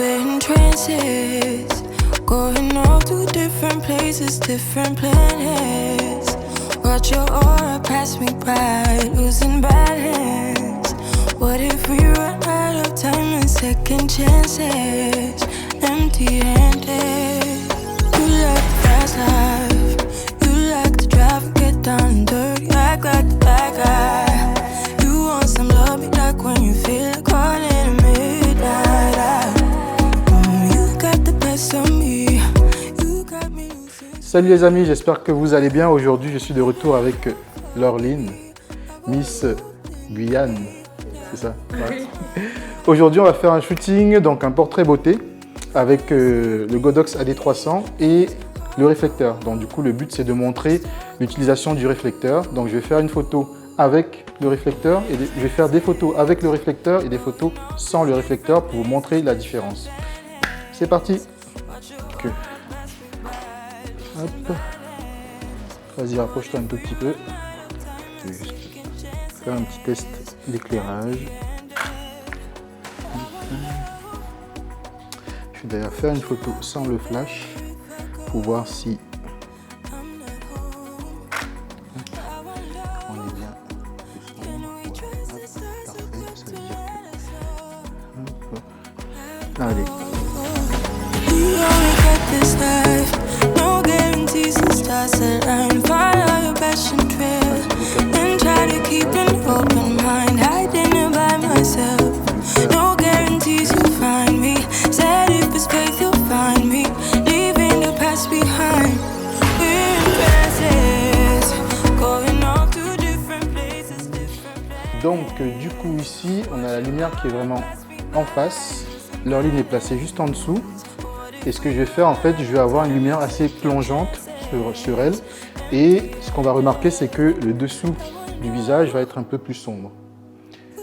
in trances, going off to different places, different planets. Watch your aura pass me by, losing balance. What if we run out of time and second chances? Empty-handed. You like the fast life, you like to drive and get down and dirty, act like the bad guy. You want some love, me like when you feel like calling at midnight. You got the best of me, you got me. Salut les amis, j'espère que vous allez bien. Aujourd'hui, je suis de retour avec Laureline, Miss Guyane, c'est ça? Ouais. Aujourd'hui, on va faire un shooting, donc un portrait beauté avec le Godox AD300 et le réflecteur. Donc du coup, le but c'est de montrer l'utilisation du réflecteur. Donc je vais faire une photo avec le réflecteur et je vais faire des photos avec le réflecteur et des photos sans le réflecteur pour vous montrer la différence. C'est parti. Okay. Hop. Vas-y, rapproche-toi un tout petit peu. Je vais juste faire un petit test d'éclairage. Je vais d'ailleurs faire une photo sans le flash pour voir si on est bien. Parfait, ça veut dire que... Allez. Donc du coup ici on a la lumière qui est vraiment en face, Laureline est placée juste en dessous et ce que je vais faire en fait, je vais avoir une lumière assez plongeante sur elle et ce qu'on va remarquer c'est que le dessous du visage va être un peu plus sombre.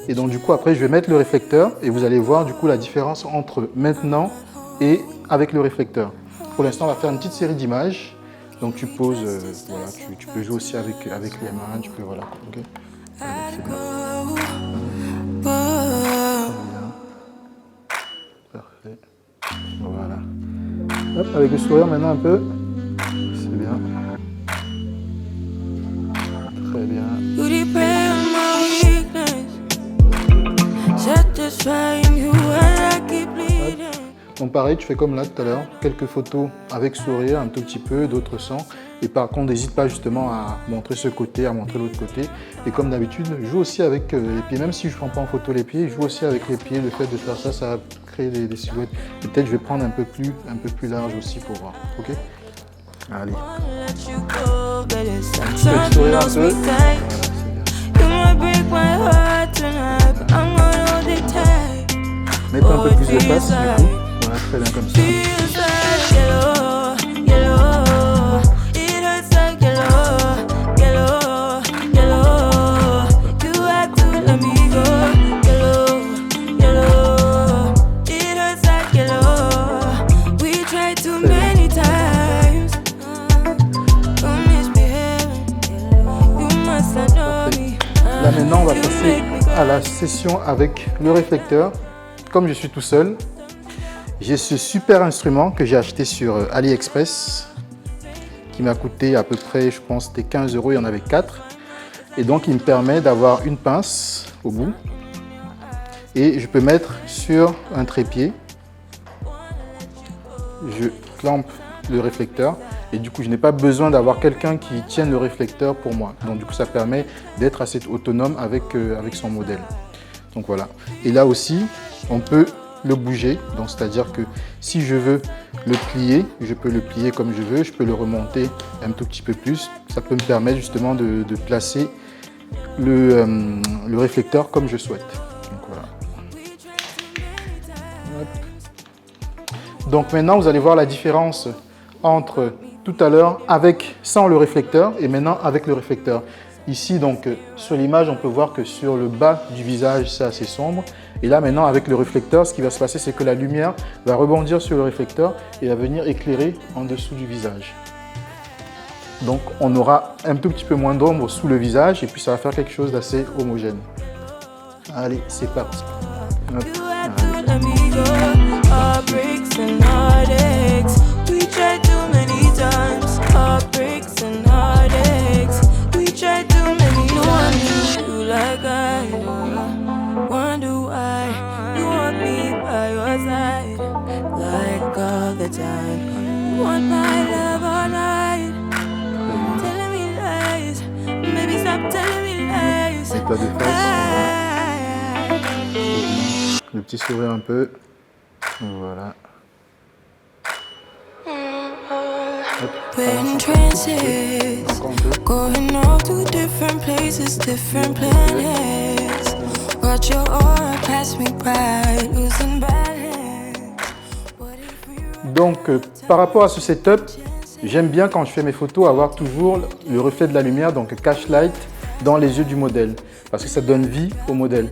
Et donc du coup après je vais mettre le réflecteur et vous allez voir du coup la différence entre maintenant et avec le réflecteur. Pour l'instant on va faire une petite série d'images, donc tu poses, voilà, tu peux jouer aussi avec les mains, tu peux voilà. Okay. Allez, parfait. Voilà. Hop, avec le sourire maintenant un peu. C'est bien. Très bien. Hop. Donc pareil, tu fais comme là tout à l'heure, quelques photos avec sourire, un tout petit peu, d'autres sans. Et par contre, n'hésite pas justement à montrer ce côté, à montrer l'autre côté. Et comme d'habitude, joue aussi avec les pieds. Même si je ne prends pas en photo les pieds, joue aussi avec les pieds. Le fait de faire ça, ça va créer des silhouettes. Et peut-être je vais prendre un peu plus large aussi pour voir. Ok? Allez. Tu peux te sourire un peu. Voilà, c'est bien. Mettre un peu plus de face, du coup. Voilà, très bien comme ça. Là maintenant on va passer à la session avec le réflecteur. Comme je suis tout seul, j'ai ce super instrument que j'ai acheté sur AliExpress qui m'a coûté à peu près, je pense, c'était 15 €, il y en avait 4. Et donc il me permet d'avoir une pince au bout et je peux mettre sur un trépied. Je clampe le réflecteur et du coup je n'ai pas besoin d'avoir quelqu'un qui tienne le réflecteur pour moi. Donc du coup ça permet d'être assez autonome avec son modèle. Donc voilà. Et là aussi on peut le bouger, donc c'est-à-dire que si je veux le plier, je peux le plier comme je veux, je peux le remonter un tout petit peu plus. Ça peut me permettre justement de placer le réflecteur comme je souhaite. Donc voilà. Hop. Donc maintenant vous allez voir la différence entre tout à l'heure sans le réflecteur et maintenant avec le réflecteur. Ici donc sur l'image on peut voir que sur le bas du visage c'est assez sombre et là maintenant avec le réflecteur ce qui va se passer c'est que la lumière va rebondir sur le réflecteur et va venir éclairer en dessous du visage. Donc on aura un tout petit peu moins d'ombre sous le visage et puis ça va faire quelque chose d'assez homogène. Allez, c'est parti. Hop. Allez. heartbreaks and heartaches. We tried too many times. Heartbreaks and heartaches. We tried too many times. No one knew you like I do. Wonder why you want me by your side, like all the time. You want my love all night. Telling me lies. Baby, stop telling me lies. Éclat de face. Le petit sourire un peu. Voilà. Hop, We're in avance trances, encore un peu. going off to different places, different planets. Watch your aura pass me by, losing balance. What if we were Donc, par rapport à ce setup, j'aime bien quand je fais mes photos avoir toujours le reflet de la lumière, donc cache light, dans les yeux du modèle, parce que ça donne vie au modèle.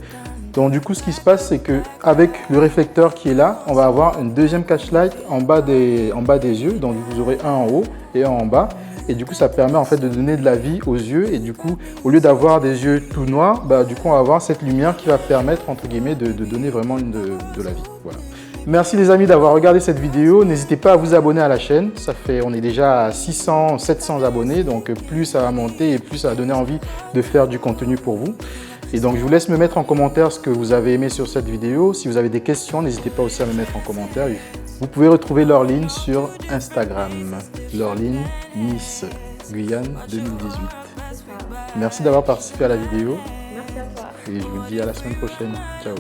Donc du coup, ce qui se passe, c'est qu'avec le réflecteur qui est là, on va avoir une deuxième cache light en bas des yeux. Donc vous aurez un en haut et un en bas. Et du coup, ça permet en fait de donner de la vie aux yeux. Et du coup, au lieu d'avoir des yeux tout noirs, du coup, on va avoir cette lumière qui va permettre, entre guillemets, de donner vraiment de la vie. Voilà. Merci les amis d'avoir regardé cette vidéo. N'hésitez pas à vous abonner à la chaîne. On est déjà à 600, 700 abonnés. Donc plus ça va monter et plus ça va donner envie de faire du contenu pour vous. Et donc je vous laisse me mettre en commentaire ce que vous avez aimé sur cette vidéo. Si vous avez des questions, n'hésitez pas aussi à me mettre en commentaire. Vous pouvez retrouver Laurelyne sur Instagram. Laurelyne Miss Guyane 2018. Merci d'avoir participé à la vidéo. Merci à toi. Et je vous dis à la semaine prochaine. Ciao.